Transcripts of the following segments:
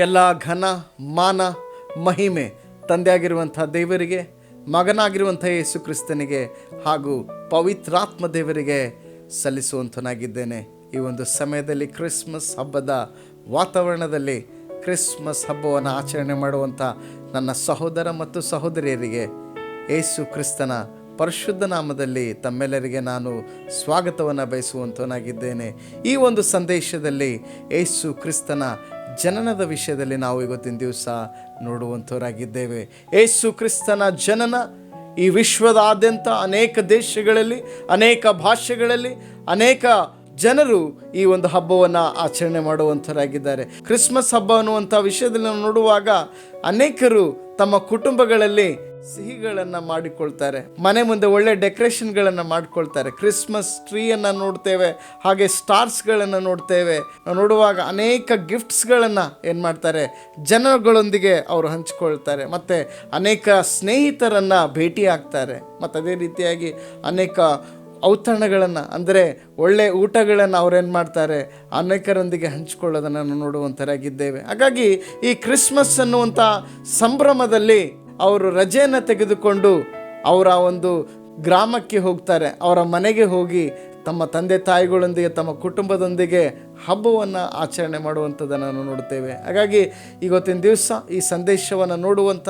ಎಲ್ಲ ಘನ ಮಾನ ಮಹಿಮೆ ತಂದೆಯಾಗಿರುವಂಥ ದೇವರಿಗೆ, ಮಗನಾಗಿರುವಂಥ ಯೇಸು ಕ್ರಿಸ್ತನಿಗೆ ಹಾಗೂ ಪವಿತ್ರಾತ್ಮ ದೇವರಿಗೆ ಸಲ್ಲಿಸುವಂತನಾಗಿದ್ದೇನೆ. ಈ ಒಂದು ಸಮಯದಲ್ಲಿ ಕ್ರಿಸ್ಮಸ್ ಹಬ್ಬದ ವಾತಾವರಣದಲ್ಲಿ ಕ್ರಿಸ್ಮಸ್ ಹಬ್ಬವನ್ನು ಆಚರಣೆ ಮಾಡುವಂಥ ನನ್ನ ಸಹೋದರ ಮತ್ತು ಸಹೋದರಿಯರಿಗೆ ಯೇಸು ಕ್ರಿಸ್ತನ ಪರಿಶುದ್ಧ ನಾಮದಲ್ಲಿ ತಮ್ಮೆಲ್ಲರಿಗೆ ನಾನು ಸ್ವಾಗತವನ್ನು ಬಯಸುವಂತನಾಗಿದ್ದೇನೆ. ಈ ಒಂದು ಸಂದೇಶದಲ್ಲಿ ಯೇಸು ಕ್ರಿಸ್ತನ ಜನನದ ವಿಷಯದಲ್ಲಿ ನಾವು ಇವತ್ತಿನ ದಿವಸ ನೋಡುವಂಥವರಾಗಿದ್ದೇವೆ. ಯೇಸು ಕ್ರಿಸ್ತನ ಜನನ ಈ ವಿಶ್ವದಾದ್ಯಂತ ಅನೇಕ ದೇಶಗಳಲ್ಲಿ, ಅನೇಕ ಭಾಷೆಗಳಲ್ಲಿ, ಅನೇಕ ಜನರು ಈ ಒಂದು ಹಬ್ಬವನ್ನು ಆಚರಣೆ ಮಾಡುವಂಥವರಾಗಿದ್ದಾರೆ. ಕ್ರಿಸ್ಮಸ್ ಹಬ್ಬ ಅನ್ನುವಂಥ ವಿಷಯದಲ್ಲಿ ನಾವು ನೋಡುವಾಗ ಅನೇಕರು ತಮ್ಮ ಕುಟುಂಬಗಳಲ್ಲಿ ಸಿಹಿಗಳನ್ನು ಮಾಡಿಕೊಳ್ತಾರೆ, ಮನೆ ಮುಂದೆ ಒಳ್ಳೆ ಡೆಕೋರೇಷನ್ಗಳನ್ನು ಮಾಡಿಕೊಳ್ತಾರೆ, ಕ್ರಿಸ್ಮಸ್ ಟ್ರೀಯನ್ನು ನೋಡ್ತೇವೆ, ಹಾಗೆ ಸ್ಟಾರ್ಸ್ಗಳನ್ನು ನೋಡ್ತೇವೆ. ನೋಡುವಾಗ ಅನೇಕ ಗಿಫ್ಟ್ಸ್ಗಳನ್ನು ಏನು ಮಾಡ್ತಾರೆ, ಜನಗಳೊಂದಿಗೆ ಅವರು ಹಂಚಿಕೊಳ್ತಾರೆ, ಮತ್ತು ಅನೇಕ ಸ್ನೇಹಿತರನ್ನು ಭೇಟಿ ಆಗ್ತಾರೆ, ಮತ್ತು ಅದೇ ರೀತಿಯಾಗಿ ಅನೇಕ ಔತಣಗಳನ್ನು ಅಂದರೆ ಒಳ್ಳೆ ಊಟಗಳನ್ನು ಅವರೇನು ಮಾಡ್ತಾರೆ, ಅನೇಕರೊಂದಿಗೆ ಹಂಚಿಕೊಳ್ಳೋದನ್ನು ನಾವು ನೋಡುವಂಥರಾಗಿದ್ದೇವೆ. ಹಾಗಾಗಿ ಈ ಕ್ರಿಸ್ಮಸ್ ಅನ್ನುವಂಥ ಸಂಭ್ರಮದಲ್ಲಿ ಅವರು ರಜೆಯನ್ನು ತೆಗೆದುಕೊಂಡು ಅವರ ಒಂದು ಗ್ರಾಮಕ್ಕೆ ಹೋಗ್ತಾರೆ, ಅವರ ಮನೆಗೆ ಹೋಗಿ ತಮ್ಮ ತಂದೆ ತಾಯಿಗಳೊಂದಿಗೆ, ತಮ್ಮ ಕುಟುಂಬದೊಂದಿಗೆ ಹಬ್ಬವನ್ನು ಆಚರಣೆ ಮಾಡುವಂಥದ್ದನ್ನು ನಾವು ನೋಡ್ತೇವೆ. ಹಾಗಾಗಿ ಇವತ್ತಿನ ದಿವಸ ಈ ಸಂದೇಶವನ್ನು ನೋಡುವಂಥ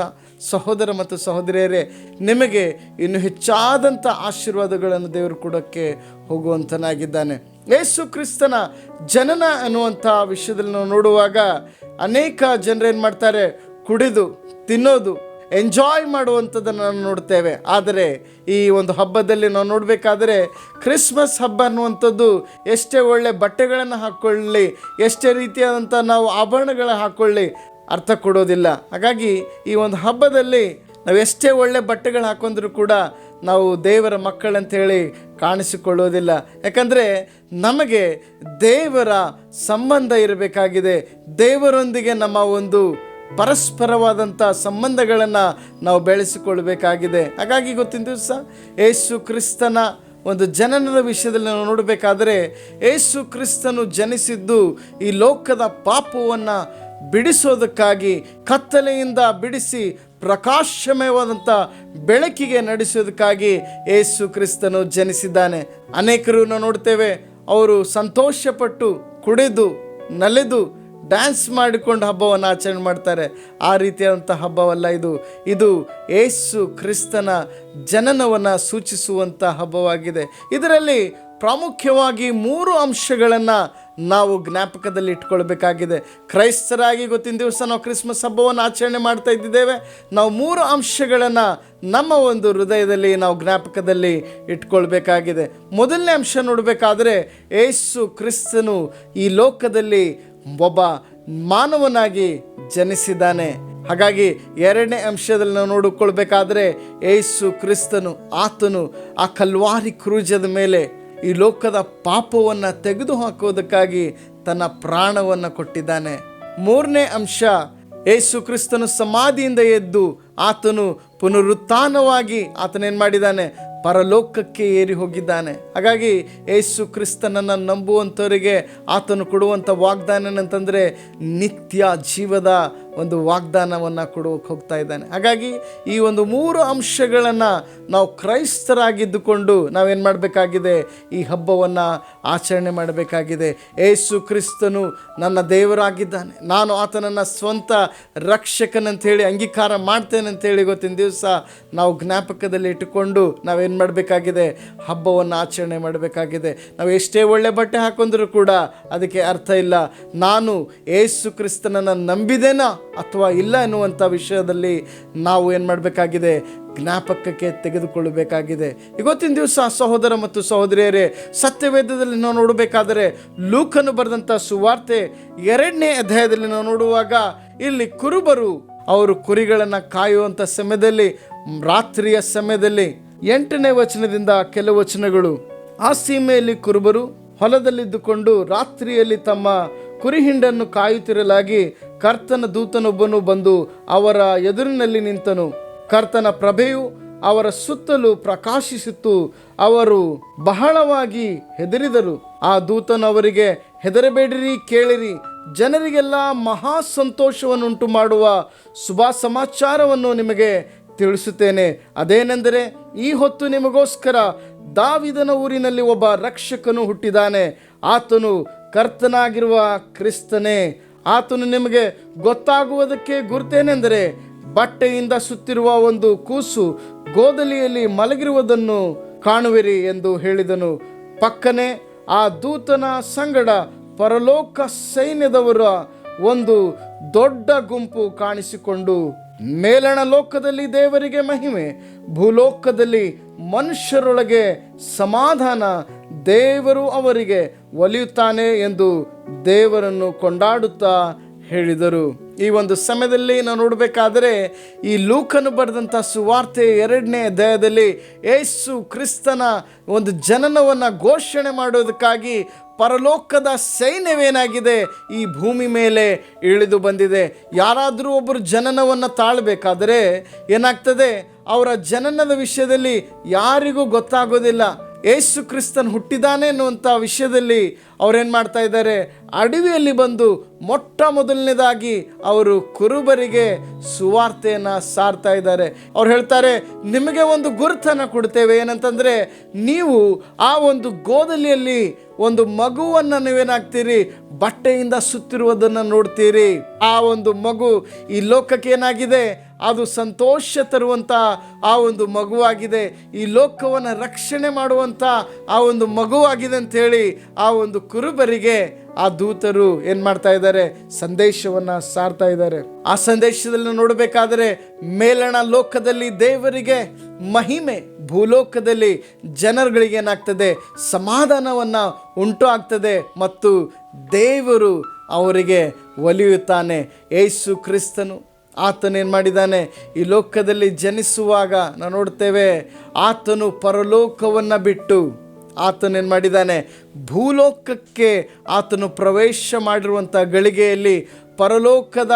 ಸಹೋದರ ಮತ್ತು ಸಹೋದರಿಯರೇ, ನಿಮಗೆ ಇನ್ನು ಹೆಚ್ಚಾದಂಥ ಆಶೀರ್ವಾದಗಳನ್ನು ದೇವರು ಕೊಡೋಕ್ಕೆ ಹೋಗುವಂತನಾಗಿದ್ದಾನೆ. ಯೇಸು ಕ್ರಿಸ್ತನ ಜನನ ಅನ್ನುವಂಥ ವಿಷಯದಲ್ಲಿ ನಾವು ನೋಡುವಾಗ ಅನೇಕ ಜನರು ಏನು ಮಾಡ್ತಾರೆ, ಕುಡಿದು ತಿನ್ನೋದು, ಎಂಜಾಯ್ ಮಾಡುವಂಥದ್ದನ್ನು ನಾವು ನೋಡ್ತೇವೆ. ಆದರೆ ಈ ಒಂದು ಹಬ್ಬದಲ್ಲಿ ನಾವು ನೋಡಬೇಕಾದ್ರೆ ಕ್ರಿಸ್ಮಸ್ ಹಬ್ಬ ಅನ್ನುವಂಥದ್ದು ಎಷ್ಟೇ ಒಳ್ಳೆ ಬಟ್ಟೆಗಳನ್ನು ಹಾಕ್ಕೊಳ್ಳಿ, ಎಷ್ಟೇ ರೀತಿಯಾದಂಥ ನಾವು ಆಭರಣಗಳ ಹಾಕ್ಕೊಳ್ಳಿ, ಅರ್ಥ ಕೊಡೋದಿಲ್ಲ. ಹಾಗಾಗಿ ಈ ಒಂದು ಹಬ್ಬದಲ್ಲಿ ನಾವು ಎಷ್ಟೇ ಒಳ್ಳೆ ಬಟ್ಟೆಗಳು ಹಾಕೊಂಡ್ರೂ ಕೂಡ ನಾವು ದೇವರ ಮಕ್ಕಳಂತೇಳಿ ಕಾಣಿಸಿಕೊಳ್ಳೋದಿಲ್ಲ. ಯಾಕಂದರೆ ನಮಗೆ ದೇವರ ಸಂಬಂಧ ಇರಬೇಕಾಗಿದೆ, ದೇವರೊಂದಿಗೆ ನಮ್ಮ ಒಂದು ಪರಸ್ಪರವಾದಂಥ ಸಂಬಂಧಗಳನ್ನು ನಾವು ಬೆಳೆಸಿಕೊಳ್ಬೇಕಾಗಿದೆ. ಹಾಗಾಗಿ ಇವತ್ತಿನ ದಿವಸ ಯೇಸು ಕ್ರಿಸ್ತನ ಒಂದು ಜನನದ ವಿಷಯದಲ್ಲಿ ನಾವು ನೋಡಬೇಕಾದರೆ, ಯೇಸು ಕ್ರಿಸ್ತನು ಜನಿಸಿದ್ದು ಈ ಲೋಕದ ಪಾಪವನ್ನು ಬಿಡಿಸೋದಕ್ಕಾಗಿ, ಕತ್ತಲೆಯಿಂದ ಬಿಡಿಸಿ ಪ್ರಕಾಶಮಯವಾದಂಥ ಬೆಳಕಿಗೆ ನಡೆಸೋದಕ್ಕಾಗಿ ಯೇಸು ಕ್ರಿಸ್ತನು ಜನಿಸಿದ್ದಾನೆ. ಅನೇಕರು ನಾವು ನೋಡ್ತೇವೆ, ಅವರು ಸಂತೋಷಪಟ್ಟು ಕುಡಿದು ನಲಿದು ಡ್ಯಾನ್ಸ್ ಮಾಡಿಕೊಂಡು ಹಬ್ಬವನ್ನು ಆಚರಣೆ ಮಾಡ್ತಾರೆ. ಆ ರೀತಿಯಾದಂಥ ಹಬ್ಬವಲ್ಲ ಇದು. ಇದು ಯೇಸು ಕ್ರಿಸ್ತನ ಜನನವನ್ನು ಸೂಚಿಸುವಂಥ ಹಬ್ಬವಾಗಿದೆ. ಇದರಲ್ಲಿ ಪ್ರಾಮುಖ್ಯವಾಗಿ 3 ಅಂಶಗಳನ್ನು ನಾವು ಜ್ಞಾಪಕದಲ್ಲಿ ಇಟ್ಕೊಳ್ಬೇಕಾಗಿದೆ. ಕ್ರೈಸ್ತರಾಗಿ ಇವತ್ತಿನ ದಿವಸ ನಾವು ಕ್ರಿಸ್ಮಸ್ ಹಬ್ಬವನ್ನು ಆಚರಣೆ ಮಾಡ್ತಾ ಇದ್ದೇವೆ. ನಾವು 3 ಅಂಶಗಳನ್ನು ನಮ್ಮ ಒಂದು ಹೃದಯದಲ್ಲಿ ನಾವು ಜ್ಞಾಪಕದಲ್ಲಿ ಇಟ್ಕೊಳ್ಬೇಕಾಗಿದೆ. ಮೊದಲನೇ ಅಂಶ ನೋಡಬೇಕಾದ್ರೆ, ಯೇಸು ಕ್ರಿಸ್ತನು ಈ ಲೋಕದಲ್ಲಿ ಒಬ್ಬ ಮಾನವನಾಗಿ ಜನಿಸಿದ್ದಾನೆ. ಹಾಗಾಗಿ ಎರಡನೇ ಅಂಶದಲ್ಲಿ ನಾವು ನೋಡಿಕೊಳ್ಬೇಕಾದ್ರೆ, ಯೇಸು ಕ್ರಿಸ್ತನು ಆತನು ಆ ಕಲ್ವಾರಿ ಕ್ರೂಜದ ಮೇಲೆ ಈ ಲೋಕದ ಪಾಪವನ್ನು ತೆಗೆದು ಹಾಕೋದಕ್ಕಾಗಿ ತನ್ನ ಪ್ರಾಣವನ್ನು ಕೊಟ್ಟಿದ್ದಾನೆ. ಮೂರನೇ ಅಂಶ, ಯೇಸು ಕ್ರಿಸ್ತನು ಸಮಾಧಿಯಿಂದ ಎದ್ದು ಆತನು ಪುನರುತ್ಥಾನವಾಗಿ ಆತನೇನು ಮಾಡಿದ್ದಾನೆ, ಪರಲೋಕಕ್ಕೆ ಏರಿ ಹೋಗಿದ್ದಾನೆ. ಹಾಗಾಗಿ ಯೇಸು ಕ್ರಿಸ್ತನನ್ನು ನಂಬುವಂಥವರಿಗೆ ಆತನು ಕೊಡುವಂಥ ವಾಗ್ದಾನ ಏನಂತಂದರೆ ನಿತ್ಯ ಜೀವದ ಒಂದು ವಾಗ್ದಾನವನ್ನು ಕೊಡೋಕೆ ಹೋಗ್ತಾ ಇದ್ದಾನೆ. ಹಾಗಾಗಿ ಈ ಒಂದು 3 ಅಂಶಗಳನ್ನು ನಾವು ಕ್ರೈಸ್ತರಾಗಿದ್ದುಕೊಂಡು ನಾವೇನು ಮಾಡಬೇಕಾಗಿದೆ, ಈ ಹಬ್ಬವನ್ನು ಆಚರಣೆ ಮಾಡಬೇಕಾಗಿದೆ. ಯೇಸು ಕ್ರಿಸ್ತನು ನನ್ನ ದೇವರಾಗಿದ್ದಾನೆ, ನಾನು ಆತನನ್ನು ಸ್ವಂತ ರಕ್ಷಕನಂತೇಳಿ ಅಂಗೀಕಾರ ಮಾಡ್ತೇನೆ ಅಂತೇಳಿ ಇವತ್ತಿನ ದಿವಸ ನಾವು ಜ್ಞಾಪಕದಲ್ಲಿ ಇಟ್ಟುಕೊಂಡು ನಾವೇನು ಮಾಡಬೇಕಾಗಿದೆ, ಹಬ್ಬವನ್ನು ಆಚರಣೆ ಮಾಡಬೇಕಾಗಿದೆ. ನಾವು ಎಷ್ಟೇ ಒಳ್ಳೆ ಬಟ್ಟೆ ಹಾಕೊಂಡ್ರೂ ಕೂಡ ಅದಕ್ಕೆ ಅರ್ಥ ಇಲ್ಲ, ನಾನು ಯೇಸು ಕ್ರಿಸ್ತನನ್ನು ನಂಬಿದೇನಾ ಅಥವಾ ಇಲ್ಲ ಎನ್ನುವಂಥ ವಿಷಯದಲ್ಲಿ ನಾವು ಏನು ಮಾಡಬೇಕಾಗಿದೆ, ಜ್ಞಾಪಕಕ್ಕೆ ತೆಗೆದುಕೊಳ್ಳಬೇಕಾಗಿದೆ. ಇವತ್ತಿನ ದಿವಸ ಸಹೋದರ ಮತ್ತು ಸಹೋದರಿಯರೇ, ಸತ್ಯವೇದದಲ್ಲಿ ನಾವು ನೋಡಬೇಕಾದರೆ ಲೂಕನು ಬರೆದಂಥ ಸುವಾರ್ತೆ 2ನೇ ಅಧ್ಯಾಯದಲ್ಲಿ ನಾವು ನೋಡುವಾಗ ಇಲ್ಲಿ ಕುರುಬರು ಅವರು ಕುರಿಗಳನ್ನು ಕಾಯುವಂಥ ಸಮಯದಲ್ಲಿ, ರಾತ್ರಿಯ ಸಮಯದಲ್ಲಿ 8ನೇ ವಚನದಿಂದ ಕೆಲವು ವಚನಗಳು, ಆ ಸೀಮೆಯಲ್ಲಿ ಕುರುಬರು ಹೊಲದಲ್ಲಿದ್ದುಕೊಂಡು ರಾತ್ರಿಯಲ್ಲಿ ತಮ್ಮ ಕುರಿಹಿಂಡನ್ನು ಕಾಯುತ್ತಿರಲಾಗಿ ಕರ್ತನ ದೂತನೊಬ್ಬನು ಬಂದು ಅವರ ಎದುರಿನಲ್ಲಿ ನಿಂತನು. ಕರ್ತನ ಪ್ರಭೆಯು ಅವರ ಸುತ್ತಲೂ ಪ್ರಕಾಶಿಸಿತು. ಅವರು ಬಹಳವಾಗಿ ಹೆದರಿದರು. ಆ ದೂತನು ಅವರಿಗೆ, ಹೆದರಬೇಡಿರಿ, ಕೇಳಿರಿ, ಜನರಿಗೆಲ್ಲ ಮಹಾ ಸಂತೋಷವನ್ನುಂಟು ಮಾಡುವ ಶುಭ ಸಮಾಚಾರವನ್ನು ನಿಮಗೆ ತಿಳಿಸುತ್ತೇನೆ. ಅದೇನೆಂದರೆ, ಈ ಹೊತ್ತು ನಿಮಗೋಸ್ಕರ ದಾವಿದನ ಊರಿನಲ್ಲಿ ಒಬ್ಬ ರಕ್ಷಕನು ಹುಟ್ಟಿದ್ದಾನೆ. ಆತನು ಕರ್ತನಾಗಿರುವ ಕ್ರಿಸ್ತನೇ. ಆತನು ನಿಮಗೆ ಗೊತ್ತಾಗುವುದಕ್ಕೆ ಗುರುತೇನೆಂದರೆ, ಬಟ್ಟೆಯಿಂದ ಸುತ್ತಿರುವ ಒಂದು ಕೂಸು ಗೋದಲಿಯಲ್ಲಿ ಮಲಗಿರುವುದನ್ನು ಕಾಣುವಿರಿ ಎಂದು ಹೇಳಿದನು. ಪಕ್ಕನೆ ಆ ದೂತನ ಸಂಗಡ ಪರಲೋಕ ಸೈನ್ಯದವರ ಒಂದು ದೊಡ್ಡ ಗುಂಪು ಕಾಣಿಸಿಕೊಂಡು, ಮೇಲಣ ಲೋಕದಲ್ಲಿ ದೇವರಿಗೆ ಮಹಿಮೆ, ಭೂಲೋಕದಲ್ಲಿ ಮನುಷ್ಯರೊಳಗೆ ಸಮಾಧಾನ, ದೇವರು ಅವರಿಗೆ ಒಲಿಯುತ್ತಾನೆ ಎಂದು ದೇವರನ್ನು ಕೊಂಡಾಡುತ್ತಾ ಹೇಳಿದರು. ಈ ಒಂದು ಸಮಯದಲ್ಲಿ ನಾವು ನೋಡಬೇಕಾದರೆ, ಈ ಲೂಕನು ಬರೆದಂಥ ಸುವಾರ್ತೆ 2ನೇ ಅಧ್ಯಾಯದಲ್ಲಿ ಯೇಸು ಕ್ರಿಸ್ತನ ಒಂದು ಜನನವನ್ನು ಘೋಷಣೆ ಮಾಡೋದಕ್ಕಾಗಿ ಪರಲೋಕದ ಸೈನ್ಯವೇನಾಗಿದೆ ಈ ಭೂಮಿ ಮೇಲೆ ಇಳಿದು ಬಂದಿದೆ. ಯಾರಾದರೂ ಒಬ್ಬರು ಜನನವನ್ನು ತಾಳಬೇಕಾದರೆ ಏನಾಗ್ತದೆ, ಅವರ ಜನನದ ವಿಷಯದಲ್ಲಿ ಯಾರಿಗೂ ಗೊತ್ತಾಗೋದಿಲ್ಲ. ಯೇಸು ಕ್ರಿಸ್ತನ್ ಹುಟ್ಟಿದಾನೆ ಅನ್ನುವಂಥ ವಿಷಯದಲ್ಲಿ ಅವ್ರೇನು ಮಾಡ್ತಾ ಇದ್ದಾರೆ, ಅಡವಿಯಲ್ಲಿ ಬಂದು ಮೊಟ್ಟ ಮೊದಲನೇದಾಗಿ ಅವರು ಕುರುಬರಿಗೆ ಸುವಾರ್ತೆಯನ್ನು ಸಾರ್ತಾ ಇದ್ದಾರೆ. ಅವ್ರು ಹೇಳ್ತಾರೆ, ನಿಮಗೆ ಒಂದು ಗುರುತನ್ನು ಕೊಡ್ತೇವೆ. ಏನಂತಂದರೆ, ನೀವು ಆ ಒಂದು ಗೋದಲಿಯಲ್ಲಿ ಒಂದು ಮಗುವನ್ನು ನೀವೇನಾಗ್ತೀರಿ, ಬಟ್ಟೆಯಿಂದ ಸುತ್ತಿರುವುದನ್ನು ನೋಡ್ತೀರಿ. ಆ ಒಂದು ಮಗು ಈ ಲೋಕಕ್ಕೆ ಏನಾಗಿದೆ, ಅದು ಸಂತೋಷ ತರುವಂಥ ಆ ಒಂದು ಮಗುವಾಗಿದೆ. ಈ ಲೋಕವನ್ನು ರಕ್ಷಣೆ ಮಾಡುವಂಥ ಆ ಒಂದು ಮಗುವಾಗಿದೆ ಅಂಥೇಳಿ ಆ ಒಂದು ಕುರುಬರಿಗೆ ಆ ದೂತರು ಏನು ಮಾಡ್ತಾ ಇದ್ದಾರೆ, ಸಂದೇಶವನ್ನು ಸಾರ್ತಾ ಇದ್ದಾರೆ. ಆ ಸಂದೇಶದಲ್ಲಿ ನೋಡಬೇಕಾದರೆ, ಮೇಲಣ ಲೋಕದಲ್ಲಿ ದೇವರಿಗೆ ಮಹಿಮೆ, ಭೂಲೋಕದಲ್ಲಿ ಜನರುಗಳಿಗೆ ಏನಾಗ್ತದೆ, ಸಮಾಧಾನವನ್ನು ಉಂಟು ಆಗ್ತದೆ ಮತ್ತು ದೇವರು ಅವರಿಗೆ ಒಲಿಯುತ್ತಾನೆ. ಯೇಸು ಕ್ರಿಸ್ತನು ಆತನೇನು ಮಾಡಿದ್ದಾನೆ, ಈ ಲೋಕದಲ್ಲಿ ಜನಿಸುವಾಗ ನಾವು ನೋಡ್ತೇವೆ, ಆತನು ಪರಲೋಕವನ್ನು ಬಿಟ್ಟು ಆತನೇನು ಮಾಡಿದ್ದಾನೆ, ಭೂಲೋಕಕ್ಕೆ ಆತನು ಪ್ರವೇಶ ಮಾಡಿರುವಂಥ ಗಳಿಗೆಯಲ್ಲಿ ಪರಲೋಕದ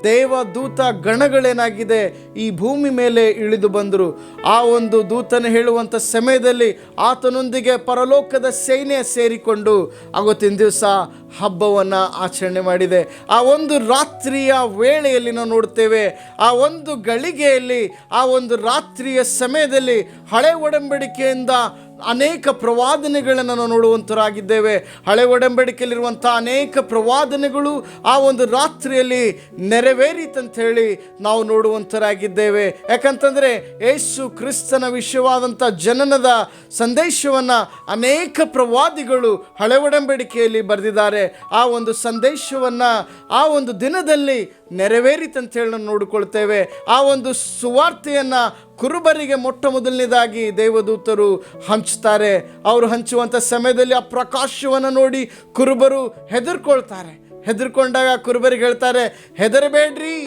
ದೇವದೂತ ಗಣಗಳೇನಾಗಿದೆ ಈ ಭೂಮಿ ಮೇಲೆ ಇಳಿದು ಬಂದರು. ಆ ಒಂದು ದೂತನ ಹೇಳುವಂಥ ಸಮಯದಲ್ಲಿ ಆತನೊಂದಿಗೆ ಪರಲೋಕದ ಸೈನ್ಯ ಸೇರಿಕೊಂಡು ಅವತ್ತಿನ ದಿವಸ ಹಬ್ಬವನ್ನು ಆಚರಣೆ ಮಾಡಿದೆ. ಆ ಒಂದು ರಾತ್ರಿಯ ವೇಳೆಯಲ್ಲಿ ನಾವು ನೋಡ್ತೇವೆ, ಆ ಒಂದು ಗಳಿಗೆಯಲ್ಲಿ, ಆ ಒಂದು ರಾತ್ರಿಯ ಸಮಯದಲ್ಲಿ ಹಳೆ ಒಡಂಬಡಿಕೆಯಿಂದ ಅನೇಕ ಪ್ರವಾದನೆಗಳನ್ನು ನಾವು ನೋಡುವಂತರಾಗಿದ್ದೇವೆ. ಹಳೆ ಒಡಂಬಡಿಕೆಯಲ್ಲಿರುವಂಥ ಅನೇಕ ಪ್ರವಾದನೆಗಳು ಆ ಒಂದು ರಾತ್ರಿಯಲ್ಲಿ ನೆರವೇರಿತಂತ ಹೇಳಿ ನಾವು ನೋಡುವಂತರಾಗಿದ್ದೇವೆ. ಯಾಕಂತಂದರೆ ಯೇಸು ಕ್ರಿಸ್ತನ ವಿಷಯವಾದಂಥ ಜನನದ ಸಂದೇಶವನ್ನು ಅನೇಕ ಪ್ರವಾದಿಗಳು ಹಳೆ ಒಡಂಬಡಿಕೆಯಲ್ಲಿ ಬರೆದಿದ್ದಾರೆ. ಆ ಒಂದು ಸಂದೇಶವನ್ನು ಆ ಒಂದು ದಿನದಲ್ಲಿ ನೆರವೇರಿತಂತ ಹೇಳಿ ನಾವು ನೋಡಿಕೊಳ್ತೇವೆ. ಆ ಒಂದು ಸುವಾರ್ತೆಯನ್ನು ಕುರುಬರಿಗೆ ಮೊಟ್ಟ ಮೊದಲನೇದಾಗಿ ದೇವದೂತರು ಹಂಚ್ತಾರೆ. ಅವರು ಹಂಚುವಂಥ ಸಮಯದಲ್ಲಿ ಆ ಪ್ರಕಾಶವನ್ನು ನೋಡಿ ಕುರುಬರು ಹೆದರ್ಕೊಳ್ತಾರೆ. ಹೆದರ್ಕೊಂಡಾಗ ಕುರುಬರಿಗೆ ಹೇಳ್ತಾರೆ, ಹೆದರಬೇಡ್ರಿ,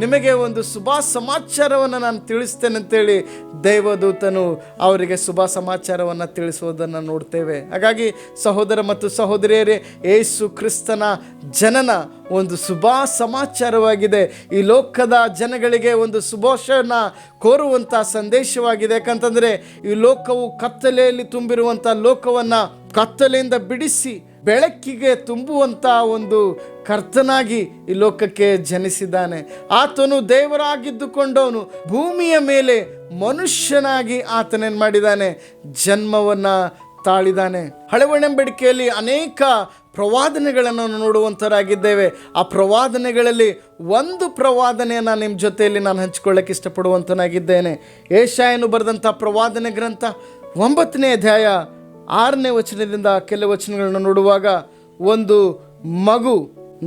ನಿಮಗೆ ಒಂದು ಶುಭ ಸಮಾಚಾರವನ್ನು ನಾನು ತಿಳಿಸ್ತೇನೆ ಅಂತೇಳಿ ದೇವದೂತನು ಅವರಿಗೆ ಶುಭ ಸಮಾಚಾರವನ್ನು ತಿಳಿಸುವುದನ್ನು ನೋಡ್ತೇವೆ. ಹಾಗಾಗಿ ಸಹೋದರ ಮತ್ತು ಸಹೋದರಿಯರೇ, ಯೇಸು ಕ್ರಿಸ್ತನ ಜನನ ಒಂದು ಶುಭ ಸಮಾಚಾರವಾಗಿದೆ. ಈ ಲೋಕದ ಜನಗಳಿಗೆ ಒಂದು ಶುಭೋಷನ ಕೋರುವಂಥ ಸಂದೇಶವಾಗಿದೆ. ಯಾಕಂತಂದರೆ ಈ ಲೋಕವು ಕತ್ತಲೆಯಲ್ಲಿ ತುಂಬಿರುವಂಥ ಲೋಕವನ್ನು ಕತ್ತಲೆಯಿಂದ ಬಿಡಿಸಿ ಬೆಳಕಿಗೆ ತುಂಬುವಂಥ ಒಂದು ಕರ್ತನಾಗಿ ಈ ಲೋಕಕ್ಕೆ ಜನಿಸಿದ್ದಾನೆ. ಆತನು ದೇವರಾಗಿದ್ದುಕೊಂಡವನು ಭೂಮಿಯ ಮೇಲೆ ಮನುಷ್ಯನಾಗಿ ಆತನೇನು ಮಾಡಿದ್ದಾನೆ, ಜನ್ಮವನ್ನು ತಾಳಿದ್ದಾನೆ. ಹಳೆ ಒಡಂಬಡಿಕೆಯಲ್ಲಿ ಅನೇಕ ಪ್ರವಾದನೆಗಳನ್ನು ನೋಡುವಂಥರಾಗಿದ್ದೇವೆ. ಆ ಪ್ರವಾದನೆಗಳಲ್ಲಿ ಒಂದು ಪ್ರವಾದನೆಯನ್ನು ನಿಮ್ಮ ಜೊತೆಯಲ್ಲಿ ನಾನು ಹಂಚಿಕೊಳ್ಳಕ್ಕೆ ಇಷ್ಟಪಡುವಂತನಾಗಿದ್ದೇನೆ. ಯೆಶಾಯನು ಬರೆದಂಥ ಪ್ರವಾದನೆ ಗ್ರಂಥ 9ನೇ ಅಧ್ಯಾಯ 6ನೇ ವಚನದಿಂದ ಕೆಲವು ವಚನಗಳನ್ನು ನೋಡುವಾಗ, ಒಂದು ಮಗು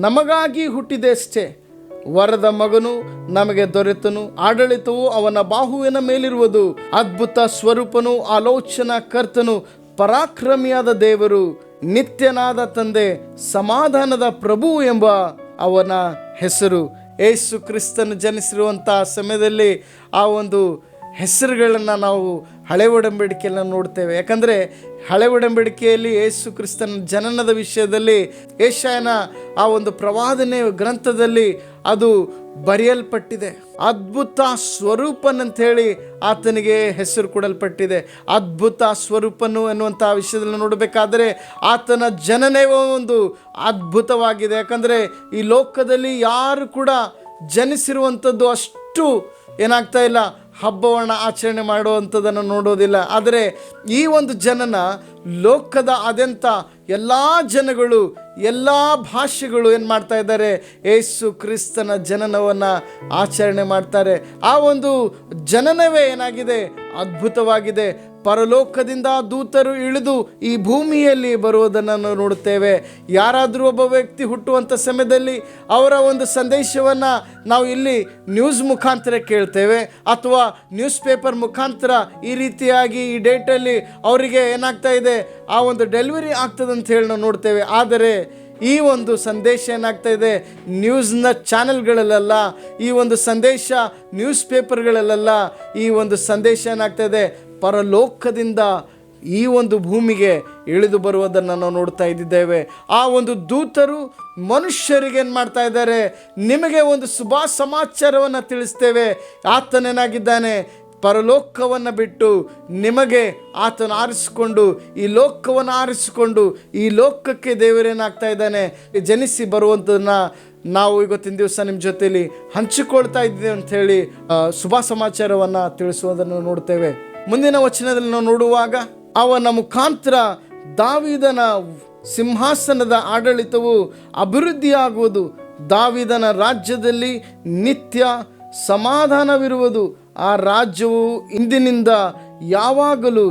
ನಮಗಾಗಿ ಹುಟ್ಟಿದೆಯಷ್ಟೇ, ವರದ ಮಗನು ನಮಗೆ ದೊರೆತನು, ಆಡಳಿತವು ಅವನ ಬಾಹುವಿನ ಮೇಲಿರುವುದು, ಅದ್ಭುತ ಸ್ವರೂಪನು, ಆಲೋಚನಾ ಕರ್ತನು, ಪರಾಕ್ರಮಿಯಾದ ದೇವರು, ನಿತ್ಯನಾದ ತಂದೆ, ಸಮಾಧಾನದ ಪ್ರಭು ಎಂಬ ಅವನ ಹೆಸರು. ಯೇಸು ಕ್ರಿಸ್ತನು ಜನಿಸಿರುವಂಥ ಸಮಯದಲ್ಲಿ ಆ ಒಂದು ಹೆಸರುಗಳನ್ನು ನಾವು ಹಳೆ ಒಡಂಬಡಿಕೆಯನ್ನು ನೋಡ್ತೇವೆ. ಯಾಕಂದರೆ ಹಳೆ ಒಡಂಬಡಿಕೆಯಲ್ಲಿ ಯೇಸು ಕ್ರಿಸ್ತನ ಜನನದ ವಿಷಯದಲ್ಲಿ ಯೆಶಾಯನ ಆ ಒಂದು ಪ್ರವಾದನೆ ಗ್ರಂಥದಲ್ಲಿ ಅದು ಬರೆಯಲ್ಪಟ್ಟಿದೆ. ಅದ್ಭುತ ಸ್ವರೂಪನಂತ ಹೇಳಿ ಆತನಿಗೆ ಹೆಸರು ಕೊಡಲ್ಪಟ್ಟಿದೆ. ಅದ್ಭುತ ಸ್ವರೂಪನು ಎನ್ನುವಂಥ ವಿಷಯದಲ್ಲಿ ನೋಡಬೇಕಾದರೆ ಆತನ ಜನನವೇ ಒಂದು ಅದ್ಭುತವಾಗಿದೆ. ಯಾಕಂದರೆ ಈ ಲೋಕದಲ್ಲಿ ಯಾರು ಕೂಡ ಜನಿಸಿರುವಂಥದ್ದು ಅಷ್ಟು ಏನಾಗ್ತಾ ಇಲ್ಲ, ಹಬ್ಬವನ್ನು ಆಚರಣೆ ಮಾಡುವಂಥದ್ದನ್ನು ನೋಡೋದಿಲ್ಲ. ಆದರೆ ಈ ಒಂದು ಜನನ ಲೋಕದ ಆದ್ಯಂತ ಎಲ್ಲ ಜನಗಳು, ಎಲ್ಲ ಭಾಷೆಗಳು ಏನು ಮಾಡ್ತಾ ಇದ್ದಾರೆ, ಯೇಸು ಕ್ರಿಸ್ತನ ಜನನವನ್ನು ಆಚರಣೆ ಮಾಡ್ತಾರೆ. ಆ ಒಂದು ಜನನವೇ ಏನಾಗಿದೆ, ಅದ್ಭುತವಾಗಿದೆ. ಪರಲೋಕದಿಂದ ದೂತರು ಇಳಿದು ಈ ಭೂಮಿಯಲ್ಲಿ ಬರುವುದನ್ನು ನಾವು ನೋಡುತ್ತೇವೆ. ಯಾರಾದರೂ ಒಬ್ಬ ವ್ಯಕ್ತಿ ಹುಟ್ಟುವಂಥ ಸಮಯದಲ್ಲಿ ಅವರ ಒಂದು ಸಂದೇಶವನ್ನು ನಾವು ಇಲ್ಲಿ ನ್ಯೂಸ್ ಮುಖಾಂತರ ಕೇಳ್ತೇವೆ, ಅಥವಾ ನ್ಯೂಸ್ ಪೇಪರ್ ಮುಖಾಂತರ ಈ ರೀತಿಯಾಗಿ ಈ ಡೇಟಲ್ಲಿ ಅವರಿಗೆ ಏನಾಗ್ತಾ ಇದೆ, ಆ ಒಂದು ಡೆಲಿವರಿ ಆಗ್ತದಂತ ಹೇಳಿ ನಾವು ನೋಡ್ತೇವೆ. ಆದರೆ ಈ ಒಂದು ಸಂದೇಶ ಏನಾಗ್ತಾ ಇದೆ, ನ್ಯೂಸ್ನ ಚಾನೆಲ್ಗಳಲ್ಲ, ಈ ಒಂದು ಸಂದೇಶ ನ್ಯೂಸ್ ಪೇಪರ್ಗಳಲ್ಲ, ಈ ಒಂದು ಸಂದೇಶ ಏನಾಗ್ತಾ ಇದೆ, ಪರಲೋಕದಿಂದ ಈ ಒಂದು ಭೂಮಿಗೆ ಇಳಿದು ಬರುವುದನ್ನು ನಾವು ನೋಡ್ತಾ ಇದ್ದೇವೆ. ಆ ಒಂದು ದೂತರು ಮನುಷ್ಯರಿಗೆ ಏನು ಮಾಡ್ತಾ ಇದ್ದಾರೆ, ನಿಮಗೆ ಒಂದು ಶುಭ ಸಮಾಚಾರವನ್ನು ತಿಳಿಸ್ತೇವೆ. ಆತನೇನಾಗಿದ್ದಾನೆ, ಪರಲೋಕವನ್ನು ಬಿಟ್ಟು ನಿಮಗೆ ಆತನ ಆರಿಸಿಕೊಂಡು, ಈ ಲೋಕವನ್ನು ಆರಿಸಿಕೊಂಡು ಈ ಲೋಕಕ್ಕೆ ದೇವರೇನಾಗ್ತಾ ಇದ್ದಾನೆ, ಜನಿಸಿ ಬರುವಂಥದ್ದನ್ನು ನಾವು ಇವತ್ತಿನ ದಿವಸ ನಿಮ್ಮ ಜೊತೆಯಲ್ಲಿ ಹಂಚಿಕೊಳ್ತಾ ಇದ್ದೀವಿ ಅಂಥೇಳಿ ಶುಭ ಸಮಾಚಾರವನ್ನು ತಿಳಿಸುವುದನ್ನು ನೋಡ್ತೇವೆ. ಮುಂದಿನ ವಚನದಲ್ಲಿ ನಾವು ನೋಡುವಾಗ, ಅವನ ಮುಖಾಂತರ ದಾವೀದನ ಸಿಂಹಾಸನದ ಆಡಳಿತವು ಅಭಿವೃದ್ಧಿಯಾಗುವುದು, ದಾವೀದನ ರಾಜ್ಯದಲ್ಲಿ ನಿತ್ಯ ಸಮಾಧಾನವಿರುವುದು, ಆ ರಾಜ್ಯವು ಇಂದಿನಿಂದ ಯಾವಾಗಲೂ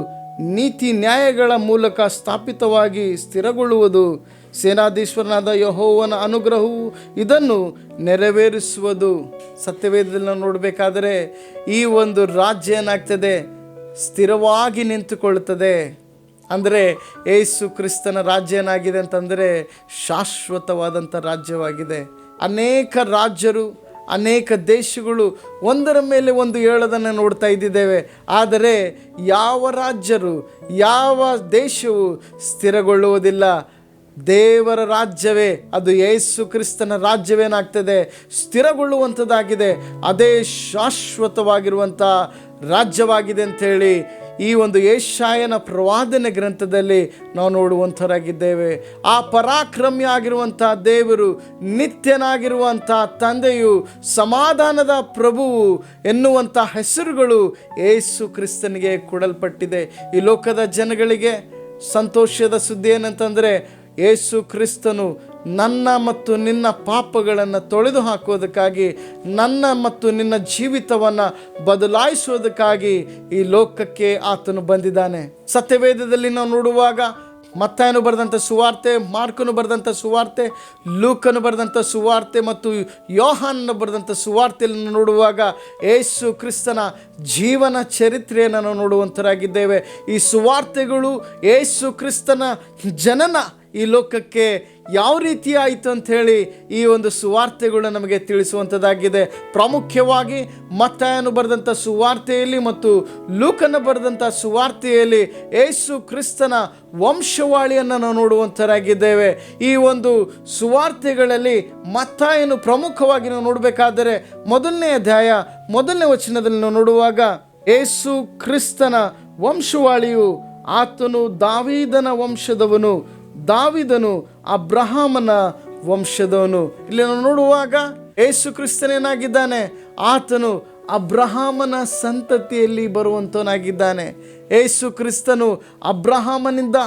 ನೀತಿ ನ್ಯಾಯಗಳ ಮೂಲಕ ಸ್ಥಾಪಿತವಾಗಿ ಸ್ಥಿರಗೊಳ್ಳುವುದು. ಸೇನಾಧೀಶ್ವರನಾದ ಯೆಹೋವನ ಅನುಗ್ರಹವು ಇದನ್ನು ನೆರವೇರಿಸುವುದು. ಸತ್ಯವೇದದಲ್ಲಿ ನಾವು ನೋಡಬೇಕಾದರೆ ಈ ಒಂದು ರಾಜ್ಯ ಏನಾಗ್ತದೆ, ಸ್ಥಿರವಾಗಿ ನಿಂತುಕೊಳ್ಳುತ್ತದೆ. ಅಂದರೆ ಯೇಸು ಕ್ರಿಸ್ತನ ರಾಜ್ಯ ಏನಾಗಿದೆ ಅಂತಂದರೆ ಶಾಶ್ವತವಾದಂಥ ರಾಜ್ಯವಾಗಿದೆ. ಅನೇಕ ರಾಜ್ಯರು, ಅನೇಕ ದೇಶಗಳು ಒಂದರ ಮೇಲೆ ಒಂದು ಏಳೋದನ್ನು ನೋಡ್ತಾ ಇದ್ದೇವೆ. ಆದರೆ ಯಾವ ರಾಜ್ಯರು, ಯಾವ ದೇಶವು ಸ್ಥಿರಗೊಳ್ಳುವುದಿಲ್ಲ. ದೇವರ ರಾಜ್ಯವೇ, ಅದು ಯೇಸು ಕ್ರಿಸ್ತನ ರಾಜ್ಯವೇನಾಗ್ತದೆ, ಸ್ಥಿರಗೊಳ್ಳುವಂಥದ್ದಾಗಿದೆ. ಅದೇ ಶಾಶ್ವತವಾಗಿರುವಂಥ ರಾಜ್ಯವಾಗಿದೆ ಅಂಥೇಳಿ ಈ ಒಂದು ಯೆಶಾಯನ ಪ್ರವಾದನೆ ಗ್ರಂಥದಲ್ಲಿ ನಾವು ನೋಡುವಂಥವರಾಗಿದ್ದೇವೆ. ಆ ಪರಾಕ್ರಮಿ ಆಗಿರುವಂಥ ದೇವರು, ನಿತ್ಯನಾಗಿರುವಂಥ ತಂದೆಯು, ಸಮಾಧಾನದ ಪ್ರಭುವು ಎನ್ನುವಂಥ ಹೆಸರುಗಳು ಯೇಸು ಕ್ರಿಸ್ತನಿಗೆ ಕೊಡಲ್ಪಟ್ಟಿದೆ. ಈ ಲೋಕದ ಜನಗಳಿಗೆ ಸಂತೋಷದ ಸುದ್ದಿ ಏನಂತಂದರೆ, ಯೇಸು ಕ್ರಿಸ್ತನು ನನ್ನ ಮತ್ತು ನಿನ್ನ ಪಾಪಗಳನ್ನು ತೊಳೆದು ಹಾಕುವುದಕ್ಕಾಗಿ, ನನ್ನ ಮತ್ತು ನಿನ್ನ ಜೀವಿತವನ್ನು ಬದಲಾಯಿಸುವುದಕ್ಕಾಗಿ ಈ ಲೋಕಕ್ಕೆ ಆತನು ಬಂದಿದ್ದಾನೆ. ಸತ್ಯವೇದದಲ್ಲಿ ನಾವು ನೋಡುವಾಗ ಮತ್ತಾಯನು ಬರೆದಂಥ ಸುವಾರ್ತೆ, ಮಾರ್ಕನು ಬರೆದಂಥ ಸುವಾರ್ತೆ, ಲೂಕನು ಬರೆದಂಥ ಸುವಾರ್ತೆ ಮತ್ತು ಯೋಹಾನನು ಬರೆದಂಥ ಸುವಾರ್ತೆಯನ್ನು ನೋಡುವಾಗ ಯೇಸು ಕ್ರಿಸ್ತನ ಜೀವನ ಚರಿತ್ರೆಯನ್ನು ನಾವು ನೋಡುವಂಥರಾಗಿದ್ದೇವೆ. ಈ ಸುವಾರ್ತೆಗಳು ಯೇಸು ಕ್ರಿಸ್ತನ ಜನನ ಈ ಲೋಕಕ್ಕೆ ಯಾವ ರೀತಿ ಆಯಿತು ಅಂಥೇಳಿ ಈ ಒಂದು ಸುವಾರ್ತೆಗಳು ನಮಗೆ ತಿಳಿಸುವಂಥದ್ದಾಗಿದೆ. ಪ್ರಾಮುಖ್ಯವಾಗಿ ಮತ್ತಾಯನು ಬರೆದಂಥ ಸುವಾರ್ತೆಯಲ್ಲಿ ಮತ್ತು ಲೂಕನ ಬರೆದಂಥ ಸುವಾರ್ತೆಯಲ್ಲಿ ಯೇಸು ಕ್ರಿಸ್ತನ ವಂಶವಾಳಿಯನ್ನು ನಾವು ನೋಡುವಂಥರಾಗಿದ್ದೇವೆ. ಈ ಒಂದು ಸುವಾರ್ತೆಗಳಲ್ಲಿ ಮತ್ತಾಯನು ಪ್ರಮುಖವಾಗಿ ನಾವು ನೋಡಬೇಕಾದರೆ ಮೊದಲನೇ ಅಧ್ಯಾಯ ಮೊದಲನೇ ವಚನದಲ್ಲಿ ನಾವು ನೋಡುವಾಗ, ಯೇಸು ಕ್ರಿಸ್ತನ ವಂಶವಾಳಿಯು, ಆತನು ದಾವೀದನ ವಂಶದವನು, ದಾವೀದನು ಅಬ್ರಹಾಮನ ವಂಶದವನು. ಇಲ್ಲಿ ನಾವು ನೋಡುವಾಗ ಯೇಸು ಕ್ರಿಸ್ತನೇನಾಗಿದ್ದಾನೆ, ಆತನು ಅಬ್ರಹಾಮನ ಸಂತತಿಯಲ್ಲಿ ಬರುವಂತನಾಗಿದ್ದಾನೆ. ಯೇಸು ಕ್ರಿಸ್ತನು ಅಬ್ರಹಾಮನಿಂದ,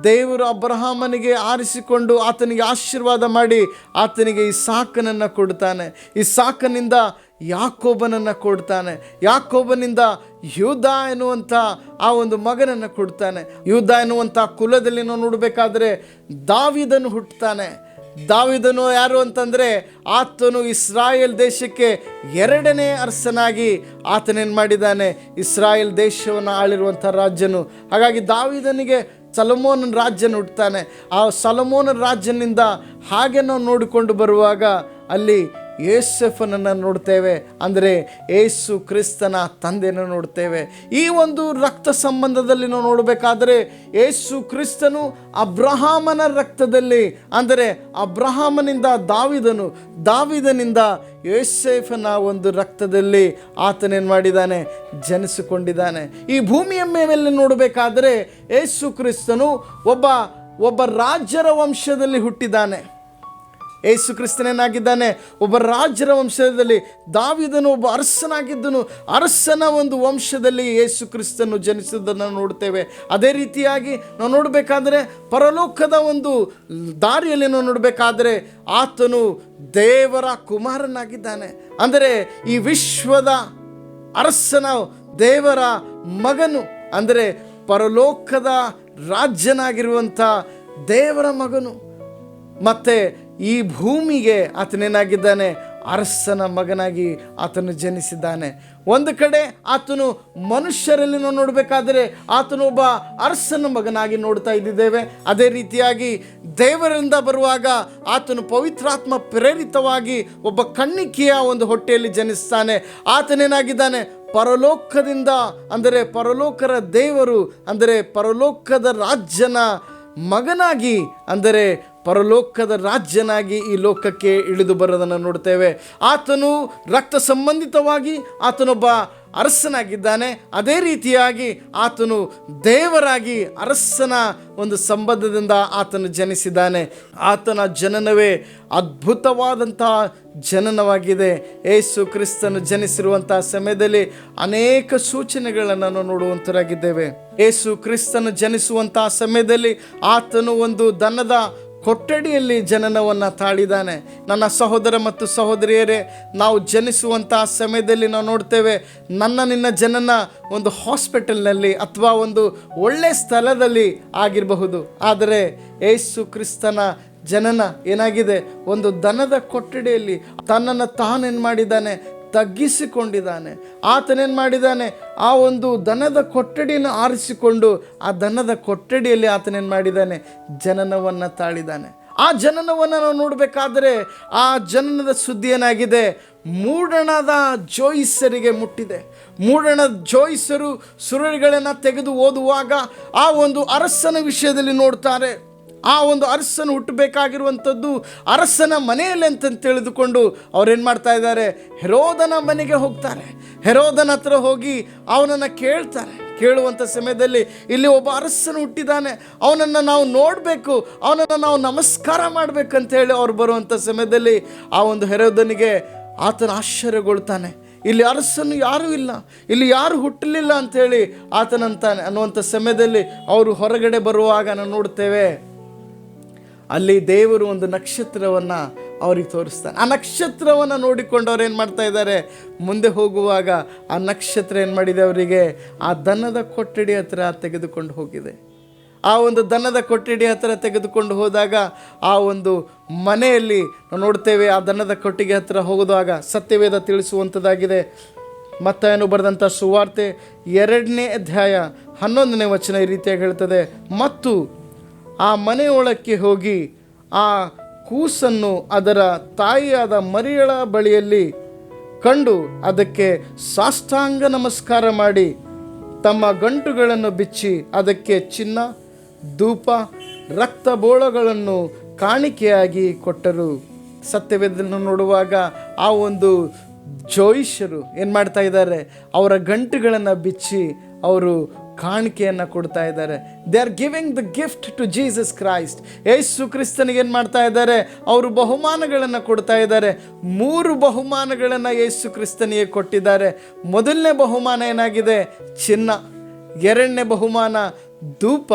ದೇವರು ಅಬ್ರಹಾಮನಿಗೆ ಆರಿಸಿಕೊಂಡು ಆತನಿಗೆ ಆಶೀರ್ವಾದ ಮಾಡಿ ಆತನಿಗೆ ಇಸಾಕನನ್ನು ಕೊಡ್ತಾನೆ. ಇಸಾಕನಿಂದ ಯಾಕೋಬನನ್ನು ಕೊಡ್ತಾನೆ. ಯಾಕೋಬನಿಂದ ಯೂದ ಎನ್ನುವಂಥ ಆ ಒಂದು ಮಗನನ್ನು ಕೊಡ್ತಾನೆ. ಯೂದ ಎನ್ನುವಂಥ ಕುಲದಲ್ಲಿ ನಾವು ನೋಡಬೇಕಾದ್ರೆ ದಾವೀದನು ಹುಟ್ಟುತ್ತಾನೆ. ದಾವೀದನು ಯಾರು ಅಂತಂದರೆ, ಆತನು ಇಸ್ರಾಯೇಲ್ ದೇಶಕ್ಕೆ ಎರಡನೇ ಅರಸನಾಗಿ ಆತನೇನು ಮಾಡಿದ್ದಾನೆ, ಇಸ್ರಾಯೇಲ್ ದೇಶವನ್ನು ಆಳಿರುವಂಥ ರಾಜ್ಯನು. ಹಾಗಾಗಿ ದಾವೀದನಿಗೆ ಸೊಲೊಮೋನನ ರಾಜ್ಯನ ಹುಟ್ಟುತ್ತಾನೆ. ಆ ಸೊಲೊಮೋನನ ರಾಜ್ಯನಿಂದ ಹಾಗೆ ನಾವು ನೋಡಿಕೊಂಡು ಬರುವಾಗ ಅಲ್ಲಿ ಯೋಸೇಫನನ್ನು ನೋಡ್ತೇವೆ, ಅಂದರೆ ಯೇಸು ಕ್ರಿಸ್ತನ ತಂದೆಯನ್ನು ನೋಡ್ತೇವೆ. ಈ ಒಂದು ರಕ್ತ ಸಂಬಂಧದಲ್ಲಿ ನಾವು ನೋಡಬೇಕಾದರೆ ಯೇಸು ಕ್ರಿಸ್ತನು ಅಬ್ರಹಾಮನ ರಕ್ತದಲ್ಲಿ, ಅಂದರೆ ಅಬ್ರಹಾಮನಿಂದ ದಾವಿದನು, ದಾವಿದನಿಂದ ಯೋಸೇಫನ ಒಂದು ರಕ್ತದಲ್ಲಿ ಆತನೇನು ಮಾಡಿದ್ದಾನೆ, ಜನಿಸಿಕೊಂಡಿದ್ದಾನೆ. ಈ ಭೂಮಿಯ ಮೇಲೆ ನೋಡಬೇಕಾದರೆ ಯೇಸು ಕ್ರಿಸ್ತನು ಒಬ್ಬ ರಾಜರ ವಂಶದಲ್ಲಿ ಹುಟ್ಟಿದ್ದಾನೆ. ಯೇಸು ಕ್ರಿಸ್ತನೇನಾಗಿದ್ದಾನೆ, ಒಬ್ಬ ರಾಜರ ವಂಶದಲ್ಲಿ. ದಾವಿದನು ಒಬ್ಬ ಅರಸನಾಗಿದ್ದನು, ಅರಸನ ಒಂದು ವಂಶದಲ್ಲಿ ಯೇಸು ಕ್ರಿಸ್ತನು ಜನಿಸಿದ್ದನ್ನು ನೋಡ್ತೇವೆ. ಅದೇ ರೀತಿಯಾಗಿ ನಾವು ನೋಡಬೇಕಾದ್ರೆ ಪರಲೋಕದ ಒಂದು ದಾರಿಯಲ್ಲಿ ನಾವು ನೋಡಬೇಕಾದ್ರೆ ಆತನು ದೇವರ ಕುಮಾರನಾಗಿದ್ದಾನೆ, ಅಂದರೆ ಈ ವಿಶ್ವದ ಅರಸನ ದೇವರ ಮಗನು, ಅಂದರೆ ಪರಲೋಕದ ರಾಜ್ಯನಾಗಿರುವಂಥ ದೇವರ ಮಗನು. ಮತ್ತು ಈ ಭೂಮಿಗೆ ಆತನೇನಾಗಿದ್ದಾನೆ, ಅರಸನ ಮಗನಾಗಿ ಆತನು ಜನಿಸಿದ್ದಾನೆ. ಒಂದು ಕಡೆ ಆತನು ಮನುಷ್ಯರಲ್ಲಿ ನಾವು ನೋಡಬೇಕಾದರೆ ಆತನು ಒಬ್ಬ ಅರಸನ ಮಗನಾಗಿ ನೋಡ್ತಾ ಇದ್ದೇವೆ. ಅದೇ ರೀತಿಯಾಗಿ ದೇವರಿಂದ ಬರುವಾಗ ಆತನು ಪವಿತ್ರಾತ್ಮ ಪ್ರೇರಿತವಾಗಿ ಒಬ್ಬ ಕನ್ನಿಕೆಯ ಒಂದು ಹೊಟ್ಟೆಯಲ್ಲಿ ಜನಿಸ್ತಾನೆ. ಆತನೇನಾಗಿದ್ದಾನೆ, ಪರಲೋಕದಿಂದ, ಅಂದರೆ ಪರಲೋಕರ ದೇವರು, ಅಂದರೆ ಪರಲೋಕದ ರಾಜ್ಯನ ಮಗನಾಗಿ, ಅಂದರೆ ಪರಲೋಕದ ರಾಜ್ಯನಾಗಿ ಈ ಲೋಕಕ್ಕೆ ಇಳಿದು ಬರೋದನ್ನು ನೋಡ್ತೇವೆ. ಆತನು ರಕ್ತ ಸಂಬಂಧಿತವಾಗಿ ಆತನೊಬ್ಬ ಅರಸನಾಗಿದ್ದಾನೆ. ಅದೇ ರೀತಿಯಾಗಿ ಆತನು ದೇವರಾಗಿ ಅರಸನ ಒಂದು ಸಂಬಂಧದಿಂದ ಆತನು ಜನಿಸಿದ್ದಾನೆ. ಆತನ ಜನನವೇ ಅದ್ಭುತವಾದಂತಹ ಜನನವಾಗಿದೆ. ಯೇಸು ಕ್ರಿಸ್ತನು ಜನಿಸಿರುವಂಥ ಸಮಯದಲ್ಲಿ ಅನೇಕ ಸೂಚನೆಗಳನ್ನು ನಾವು ನೋಡುವಂತರಾಗಿದ್ದೇವೆ. ಯೇಸು ಕ್ರಿಸ್ತನು ಜನಿಸುವಂಥ ಸಮಯದಲ್ಲಿ ಆತನು ಒಂದು ದನದ ಕೊಠಡಿಯಲ್ಲಿ ಜನನವನ್ನು ತಾಳಿದ್ದಾನೆ. ನನ್ನ ಸಹೋದರ ಮತ್ತು ಸಹೋದರಿಯರೇ, ನಾವು ಜನಿಸುವಂಥ ಸಮಯದಲ್ಲಿ ನಾವು ನೋಡ್ತೇವೆ, ನಿನ್ನ ಜನನ ಒಂದು ಹಾಸ್ಪಿಟಲ್ನಲ್ಲಿ ಅಥವಾ ಒಂದು ಒಳ್ಳೆಯ ಸ್ಥಳದಲ್ಲಿ ಆಗಿರಬಹುದು. ಆದರೆ ಯೇಸು ಕ್ರಿಸ್ತನ ಜನನ ಏನಾಗಿದೆ, ಒಂದು ದನದ ಕೊಠಡಿಯಲ್ಲಿ ತನ್ನನ್ನು ತಾನೇನು ಮಾಡಿದ್ದಾನೆ, ತಗ್ಗಿಸಿಕೊಂಡಿದ್ದಾನೆ. ಆತನೇನು ಮಾಡಿದ್ದಾನೆ, ಆ ಒಂದು ದನದ ಕೊಠಡಿಯನ್ನು ಆರಿಸಿಕೊಂಡು ಆ ದನದ ಕೊಠಡಿಯಲ್ಲಿ ಆತನೇನು ಮಾಡಿದ್ದಾನೆ, ಜನನವನ್ನು ತಾಳಿದ್ದಾನೆ. ಆ ಜನನವನ್ನು ನಾವು ನೋಡಬೇಕಾದ್ರೆ ಆ ಜನನದ ಸುದ್ದಿ ಏನಾಗಿದೆ, ಮೂಡಣದ ಜೋಯಿಸರಿಗೆ ಮುಟ್ಟಿದೆ. ಮೂಡಣ ಜೋಯಿಸರು ಸುರುಳಿಗಳನ್ನು ತೆಗೆದು ಓದುವಾಗ ಆ ಒಂದು ಅರಸನ ವಿಷಯದಲ್ಲಿ ನೋಡ್ತಾರೆ. ಆ ಒಂದು ಅರಸನು ಹುಟ್ಟಬೇಕಾಗಿರುವಂಥದ್ದು ಅರಸನ ಮನೆಯಲ್ಲಿ ಅಂತ ತಿಳಿದುಕೊಂಡು ಅವ್ರೇನು ಮಾಡ್ತಾ ಇದ್ದಾರೆ, ಹೆರೋದನ ಮನೆಗೆ ಹೋಗ್ತಾರೆ. ಹೆರೋದನ ಹತ್ರ ಹೋಗಿ ಅವನನ್ನು ಕೇಳ್ತಾರೆ. ಕೇಳುವಂಥ ಸಮಯದಲ್ಲಿ ಇಲ್ಲಿ ಒಬ್ಬ ಅರಸನು ಹುಟ್ಟಿದ್ದಾನೆ, ಅವನನ್ನು ನಾವು ನೋಡಬೇಕು, ಅವನನ್ನು ನಾವು ನಮಸ್ಕಾರ ಮಾಡಬೇಕಂತೇಳಿ ಅವ್ರು ಬರುವಂಥ ಸಮಯದಲ್ಲಿ ಆ ಒಂದು ಹೆರೋದನಿಗೆ ಆತನ ಆಶ್ಚರ್ಯಗೊಳ್ತಾನೆ. ಇಲ್ಲಿ ಅರಸನು ಯಾರೂ ಇಲ್ಲ, ಇಲ್ಲಿ ಯಾರು ಹುಟ್ಟಲಿಲ್ಲ ಅಂಥೇಳಿ ಆತನಂತಾನೆ. ಅನ್ನುವಂಥ ಸಮಯದಲ್ಲಿ ಅವರು ಹೊರಗಡೆ ಬರುವಾಗ ನಾವು ನೋಡ್ತೇವೆ, ಅಲ್ಲಿ ದೇವರು ಒಂದು ನಕ್ಷತ್ರವನ್ನು ಅವ್ರಿಗೆ ತೋರಿಸ್ತಾನೆ. ಆ ನಕ್ಷತ್ರವನ್ನು ನೋಡಿಕೊಂಡು ಅವ್ರು ಏನು ಮಾಡ್ತಾ ಇದ್ದಾರೆ, ಮುಂದೆ ಹೋಗುವಾಗ ಆ ನಕ್ಷತ್ರ ಏನು ಮಾಡಿದೆ, ಅವರಿಗೆ ಆ ದನದ ಕೊಠಡಿ ಹತ್ರ ತೆಗೆದುಕೊಂಡು ಹೋಗಿದೆ. ಆ ಒಂದು ದನದ ಕೊಠಡಿ ಹತ್ರ ತೆಗೆದುಕೊಂಡು ಹೋದಾಗ ಆ ಒಂದು ಮನೆಯಲ್ಲಿ ನಾವು ನೋಡ್ತೇವೆ, ಆ ದನದ ಕೊಟ್ಟಿಗೆ ಹತ್ರ ಹೋಗುವಾಗ ಸತ್ಯವೇದ ತಿಳಿಸುವಂಥದ್ದಾಗಿದೆ. ಮತ್ತಾಯನು ಬರೆದಂಥ ಸುವಾರ್ತೆ 2ನೇ ಅಧ್ಯಾಯ 11ನೇ ವಚನ ಈ ರೀತಿಯಾಗಿ ಹೇಳ್ತದೆ, ಮತ್ತು ಆ ಮನೆಯೊಳಕ್ಕೆ ಹೋಗಿ ಆ ಕೂಸನ್ನು ಅದರ ತಾಯಿಯಾದ ಮರಿಯಳ ಬಳಿಯಲ್ಲಿ ಕಂಡು ಅದಕ್ಕೆ ಸಾಷ್ಟಾಂಗ ನಮಸ್ಕಾರ ಮಾಡಿ ತಮ್ಮ ಗಂಟುಗಳನ್ನು ಬಿಚ್ಚಿ ಅದಕ್ಕೆ ಚಿನ್ನ, ಧೂಪ, ರಕ್ತಬೋಳಗಳನ್ನು ಕಾಣಿಕೆಯಾಗಿ ಕೊಟ್ಟರು. ಸತ್ಯವೇದನ್ನು ನೋಡುವಾಗ ಆ ಒಂದು ಜೋಯಿಷರು ಏನು ಮಾಡ್ತಾ ಇದ್ದಾರೆ, ಅವರ ಗಂಟುಗಳನ್ನು ಬಿಚ್ಚಿ ಅವರು ಕಾಣಿಕೆಯನ್ನು ಕೊಡ್ತಾ ಇದ್ದಾರೆ. They are giving the gift to Jesus Christ. ಯೇಸು ಕ್ರಿಸ್ತನಿಗೆ ಏನು ಮಾಡ್ತಾ ಇದ್ದಾರೆ, ಅವರು ಬಹುಮಾನಗಳನ್ನು ಕೊಡ್ತಾ ಇದ್ದಾರೆ. 3 ಬಹುಮಾನಗಳನ್ನು ಯೇಸು ಕ್ರಿಸ್ತನಿಗೆ ಕೊಟ್ಟಿದ್ದಾರೆ. ಮೊದಲನೇ ಬಹುಮಾನ ಏನಾಗಿದೆ, ಚಿನ್ನ. 2ನೇ ಬಹುಮಾನ ಧೂಪ,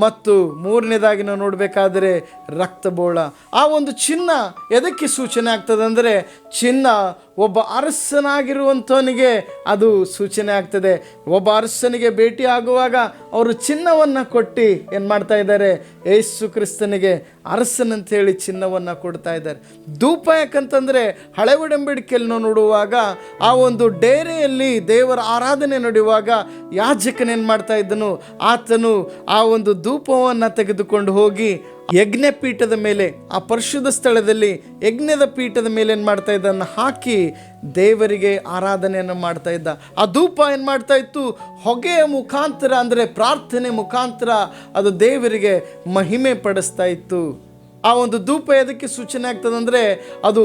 ಮತ್ತು 3ನೇದಾಗಿ ನಾವು ನೋಡಬೇಕಾದರೆ ರಕ್ತಬೋಳ. ಆ ಒಂದು ಚಿನ್ನ ಎದಕ್ಕೆ ಸೂಚನೆ ಆಗ್ತದೆ ಅಂದರೆ, ಚಿನ್ನ ಒಬ್ಬ ಅರಸನಾಗಿರುವಂಥವನಿಗೆ ಅದು ಸೂಚನೆ ಆಗ್ತದೆ. ಒಬ್ಬ ಅರಸನಿಗೆ ಭೇಟಿ ಆಗುವಾಗ ಅವರು ಚಿನ್ನವನ್ನು ಕೊಟ್ಟು ಏನು ಮಾಡ್ತಾ ಇದ್ದಾರೆ, ಯೇಸು ಕ್ರಿಸ್ತನಿಗೆ ಅರಸನಂತೇಳಿ ಚಿನ್ನವನ್ನು ಕೊಡ್ತಾ ಇದ್ದಾರೆ. ಧೂಪ ಯಾಕಂತಂದರೆ ಹಳೆ ಒಡಂಬಡಿಕೆಯಲ್ಲಿ ನಾವು ನೋಡುವಾಗ ಆ ಒಂದು ಡೇರೆಯಲ್ಲಿ ದೇವರ ಆರಾಧನೆ ನಡೆಯುವಾಗ ಯಾಜಕನೇನು ಮಾಡ್ತಾ ಇದ್ದನು, ಆತನು ಆ ಒಂದು ಧೂಪವನ್ನು ತೆಗೆದುಕೊಂಡು ಹೋಗಿ ಯಜ್ಞ ಪೀಠದ ಮೇಲೆ, ಆ ಪರಿಶುದ್ಧ ಸ್ಥಳದಲ್ಲಿ ಯಜ್ಞದ ಪೀಠದ ಮೇಲೆ ಏನು ಮಾಡ್ತಾ ಇದ್ದನ್ನು ಹಾಕಿ ದೇವರಿಗೆ ಆರಾಧನೆಯನ್ನು ಮಾಡ್ತಾ ಇದ್ದ. ಆ ಧೂಪ ಏನು ಮಾಡ್ತಾ ಇತ್ತು, ಹೊಗೆಯ ಮುಖಾಂತರ, ಅಂದರೆ ಪ್ರಾರ್ಥನೆ ಮುಖಾಂತರ ಅದು ದೇವರಿಗೆ ಮಹಿಮೆ ಪಡಿಸ್ತಾ ಇತ್ತು. ಆ ಒಂದು ಧೂಪ ಎದಕ್ಕೆ ಸೂಚನೆ ಆಗ್ತದೆ ಅಂದರೆ ಅದು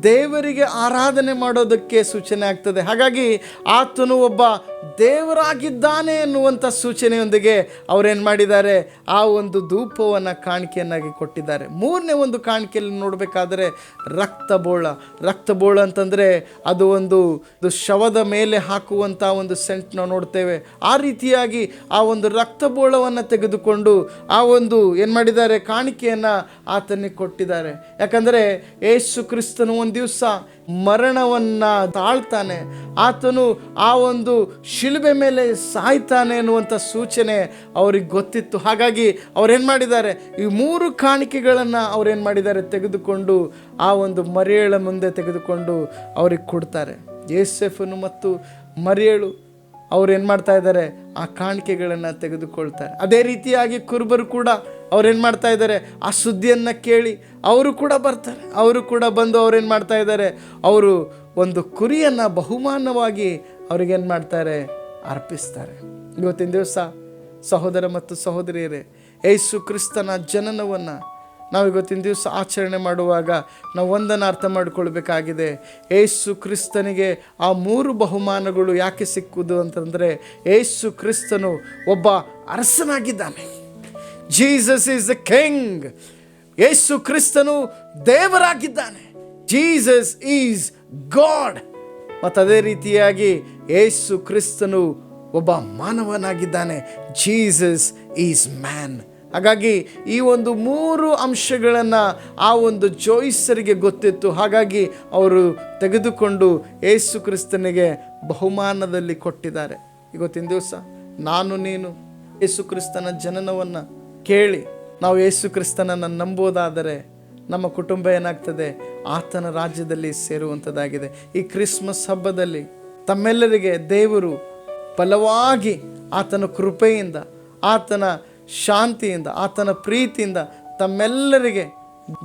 ದೇವರಿಗೆ ಆರಾಧನೆ ಮಾಡೋದಕ್ಕೆ ಸೂಚನೆ ಆಗ್ತದೆ. ಹಾಗಾಗಿ ಆತನು ಒಬ್ಬ ದೇವರಾಗಿದ್ದಾನೆ ಎನ್ನುವಂಥ ಸೂಚನೆಯೊಂದಿಗೆ ಅವರೇನು ಮಾಡಿದ್ದಾರೆ, ಆ ಒಂದು ಧೂಪವನ್ನು ಕಾಣಿಕೆಯನ್ನಾಗಿ ಕೊಟ್ಟಿದ್ದಾರೆ. ಮೂರನೇ ಒಂದು ಕಾಣಿಕೆಯಲ್ಲಿ ನೋಡಬೇಕಾದರೆ ರಕ್ತಬೋಳ ಅಂತಂದರೆ ಅದು ಒಂದು ಶವದ ಮೇಲೆ ಹಾಕುವಂಥ ಒಂದು ಸೆಂಟ್ ನಾವು ನೋಡ್ತೇವೆ. ಆ ರೀತಿಯಾಗಿ ಆ ಒಂದು ರಕ್ತಬೋಳವನ್ನು ತೆಗೆದುಕೊಂಡು ಆ ಒಂದು ಏನು ಮಾಡಿದ್ದಾರೆ, ಕಾಣಿಕೆಯನ್ನು ಆತನಿಗೆ ಕೊಟ್ಟಿದ್ದಾರೆ. ಯಾಕಂದರೆ ಯೇಸು ಕ್ರಿಸ್ತನು ಒಂದು ದಿವಸ ಮರಣವನ್ನು ತಾಳ್ತಾನೆ, ಆತನು ಆ ಒಂದು ಶಿಲುಬೆ ಮೇಲೆ ಸಾಯ್ತಾನೆ ಎನ್ನುವಂಥ ಸೂಚನೆ ಅವ್ರಿಗೆ ಗೊತ್ತಿತ್ತು. ಹಾಗಾಗಿ ಅವ್ರೇನು ಮಾಡಿದ್ದಾರೆ, ಈ 3 ಕಾಣಿಕೆಗಳನ್ನು ಅವ್ರೇನು ಮಾಡಿದ್ದಾರೆ, ತೆಗೆದುಕೊಂಡು ಆ ಒಂದು ಮರಿಯಳ ಮುಂದೆ ತೆಗೆದುಕೊಂಡು ಅವ್ರಿಗೆ ಕೊಡ್ತಾರೆ. ಯೋಸೇಫನು ಮತ್ತು ಮರಿಯಳು ಅವ್ರೇನು ಮಾಡ್ತಾ ಇದ್ದಾರೆ, ಆ ಕಾಣಿಕೆಗಳನ್ನು ತೆಗೆದುಕೊಳ್ತಾರೆ. ಅದೇ ರೀತಿಯಾಗಿ ಕುರುಬರು ಕೂಡ ಅವ್ರೇನು ಮಾಡ್ತಾ ಇದ್ದಾರೆ, ಆ ಸುದ್ದಿಯನ್ನು ಕೇಳಿ ಅವರು ಕೂಡ ಬರ್ತಾರೆ. ಅವರು ಕೂಡ ಬಂದು ಅವ್ರೇನು ಮಾಡ್ತಾ ಇದ್ದಾರೆ, ಅವರು ಒಂದು ಕುರಿಯನ್ನು ಬಹುಮಾನವಾಗಿ ಅವ್ರಿಗೇನು ಮಾಡ್ತಾರೆ, ಅರ್ಪಿಸ್ತಾರೆ. ಇವತ್ತಿನ ದಿವಸ ಸಹೋದರ ಮತ್ತು ಸಹೋದರಿಯರೇ, ಯೇಸು ಕ್ರಿಸ್ತನ ಜನನವನ್ನು ನಾವು ಇವತ್ತಿನ ದಿವಸ ಆಚರಣೆ ಮಾಡುವಾಗ ನಾವು ಒಂದನ್ನು ಅರ್ಥ ಮಾಡಿಕೊಳ್ಬೇಕಾಗಿದೆ. ಯೇಸು ಕ್ರಿಸ್ತನಿಗೆ ಆ 3 ಬಹುಮಾನಗಳು ಯಾಕೆ ಸಿಕ್ಕುವುದು ಅಂತಂದರೆ, ಯೇಸು ಕ್ರಿಸ್ತನು ಒಬ್ಬ ಅರಸನಾಗಿದ್ದಾನೆ. Jesus is the king. ಯೇಸು ಕ್ರಿಸ್ತನು ದೇವರಾಗಿದ್ದಾನೆ. Jesus is god. ಮತ್ತು ಅದೇ ರೀತಿಯಾಗಿ ಯೇಸು ಕ್ರಿಸ್ತನು ಒಬ್ಬ ಮಾನವನಾಗಿದ್ದಾನೆ. Jesus is man. ಹಾಗಾಗಿ ಈ ಒಂದು 3 ಅಂಶಗಳನ್ನು ಆ ಒಂದು ಜೋಯಿಸರಿಗೆ ಗೊತ್ತಿತ್ತು. ಹಾಗಾಗಿ ಅವರು ತೆಗೆದುಕೊಂಡು ಯೇಸು ಕ್ರಿಸ್ತನಿಗೆ ಬಹುಮಾನದಲ್ಲಿ ಕೊಟ್ಟಿದ್ದಾರೆ. ಇವತ್ತಿನ ದಿವಸ ನಾನು ನೀನು ಯೇಸು ಕ್ರಿಸ್ತನ ಜನನವನ್ನು ಕೇಳಿ ನಾವು ಯೇಸು ಕ್ರಿಸ್ತನನ್ನು ನಂಬೋದಾದರೆ ನಮ್ಮ ಕುಟುಂಬ ಏನಾಗ್ತದೆ, ಆತನ ರಾಜ್ಯದಲ್ಲಿ ಸೇರುವಂಥದ್ದಾಗಿದೆ. ಈ ಕ್ರಿಸ್ಮಸ್ ಹಬ್ಬದಲ್ಲಿ ತಮ್ಮೆಲ್ಲರಿಗೆ ದೇವರು ಬಲವಾಗಿ ಆತನ ಕೃಪೆಯಿಂದ, ಆತನ ಶಾಂತಿಯಿಂದ, ಆತನ ಪ್ರೀತಿಯಿಂದ ತಮ್ಮೆಲ್ಲರಿಗೆ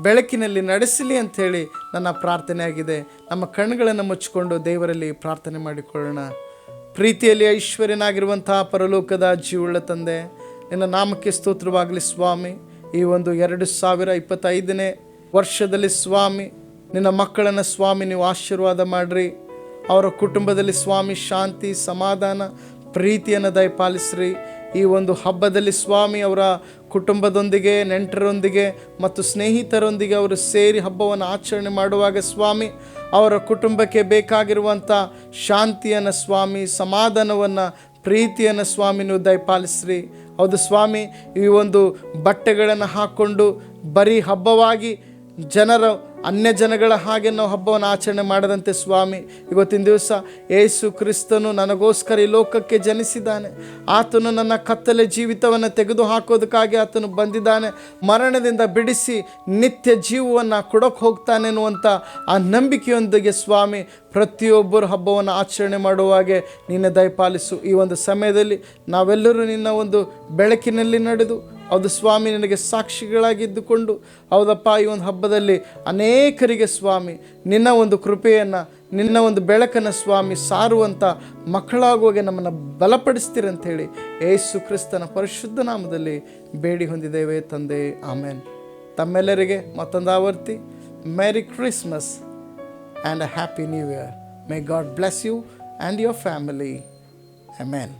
ಬೆಳಕಿನಲ್ಲಿ ನಡೆಸಲಿ ಅಂಥೇಳಿ ನನ್ನ ಪ್ರಾರ್ಥನೆಯಾಗಿದೆ. ನಮ್ಮ ಕಣ್ಣುಗಳನ್ನು ಮುಚ್ಚಿಕೊಂಡು ದೇವರಲ್ಲಿ ಪ್ರಾರ್ಥನೆ ಮಾಡಿಕೊಳ್ಳೋಣ. ಪ್ರೀತಿಯಲ್ಲಿ ಐಶ್ವರ್ಯನಾಗಿರುವಂತಹ ಪರಲೋಕದ ಜೀವುಳ್ಳ ತಂದೆ, ನಿನ್ನ ನಾಮಕ್ಕೆ ಸ್ತೋತ್ರವಾಗಲಿ ಸ್ವಾಮಿ. ಈ ಒಂದು 2025ನೇ ವರ್ಷದಲ್ಲಿ ಸ್ವಾಮಿ, ನಿನ್ನ ಮಕ್ಕಳನ್ನು ಸ್ವಾಮಿ ನೀವು ಆಶೀರ್ವಾದ ಮಾಡಿರಿ. ಅವರ ಕುಟುಂಬದಲ್ಲಿ ಸ್ವಾಮಿ ಶಾಂತಿ, ಸಮಾಧಾನ, ಪ್ರೀತಿಯನ್ನು ದಯಪಾಲಿಸ್ರಿ. ಈ ಒಂದು ಹಬ್ಬದಲ್ಲಿ ಸ್ವಾಮಿ ಅವರ ಕುಟುಂಬದೊಂದಿಗೆ, ನೆಂಟರೊಂದಿಗೆ ಮತ್ತು ಸ್ನೇಹಿತರೊಂದಿಗೆ ಅವರು ಸೇರಿ ಹಬ್ಬವನ್ನು ಆಚರಣೆ ಮಾಡುವಾಗ ಸ್ವಾಮಿ ಅವರ ಕುಟುಂಬಕ್ಕೆ ಬೇಕಾಗಿರುವಂಥ ಶಾಂತಿಯನ್ನು ಸ್ವಾಮಿ, ಸಮಾಧಾನವನ್ನು, ಪ್ರೀತಿಯನ್ನು ಸ್ವಾಮಿ ನೀವು ದಯಪಾಲಿಸ್ರಿ. ಹೌದು ಸ್ವಾಮಿ, ಈ ಒಂದು ಬಟ್ಟೆಗಳನ್ನು ಹಾಕ್ಕೊಂಡು ಬರೀ ಹಬ್ಬವಾಗಿ ಜನರ ಅನ್ಯ ಜನಗಳ ಹಾಗೆ ನಾವು ಹಬ್ಬವನ್ನು ಆಚರಣೆ ಮಾಡದಂತೆ ಸ್ವಾಮಿ, ಇವತ್ತಿನ ದಿವಸ ಯೇಸು ಕ್ರಿಸ್ತನು ನನಗೋಸ್ಕರ ಈ ಲೋಕಕ್ಕೆ ಜನಿಸಿದ್ದಾನೆ. ಆತನು ನನ್ನ ಕತ್ತಲೆ ಜೀವಿತವನ್ನು ತೆಗೆದು ಹಾಕೋದಕ್ಕಾಗಿ ಆತನು ಬಂದಿದ್ದಾನೆ. ಮರಣದಿಂದ ಬಿಡಿಸಿ ನಿತ್ಯ ಜೀವವನ್ನು ಕೊಡೋಕೆ ಹೋಗ್ತಾನೆ ಅನ್ನುವಂಥ ಆ ನಂಬಿಕೆಯೊಂದಿಗೆ ಸ್ವಾಮಿ ಪ್ರತಿಯೊಬ್ಬರು ಹಬ್ಬವನ್ನು ಆಚರಣೆ ಮಾಡುವಾಗೆ ನಿನ್ನ ದಯಪಾಲಿಸು. ಈ ಒಂದು ಸಮಯದಲ್ಲಿ ನಾವೆಲ್ಲರೂ ನಿನ್ನ ಒಂದು ಬೆಳಕಿನಲ್ಲಿ ನಡೆದು, ಹೌದು ಸ್ವಾಮಿ, ನಿನಗೆ ಸಾಕ್ಷಿಗಳಾಗಿದ್ದುಕೊಂಡು, ಹೌದಪ್ಪ, ಈ ಒಂದು ಹಬ್ಬದಲ್ಲಿ ಅನೇಕರಿಗೆ ಸ್ವಾಮಿ ನಿನ್ನ ಒಂದು ಕೃಪೆಯನ್ನು, ನಿನ್ನ ಒಂದು ಬೆಳಕನ್ನು ಸ್ವಾಮಿ ಸಾರುವಂಥ ಮಕ್ಕಳಾಗುವಾಗೆ ನಮ್ಮನ್ನು ಬಲಪಡಿಸ್ತೀರಂಥೇಳಿ ಯೇಸು ಕ್ರಿಸ್ತನ ಪರಿಶುದ್ಧ ನಾಮದಲ್ಲಿ ಬೇಡಿ ಹೊಂದಿದ್ದೇವೆ ತಂದೆ, ಆಮೇನ್. ತಮ್ಮೆಲ್ಲರಿಗೆ ಮತ್ತೊಂದು ಆವರ್ತಿ merry Christmas and a happy new year. May God bless you and your family. Amen.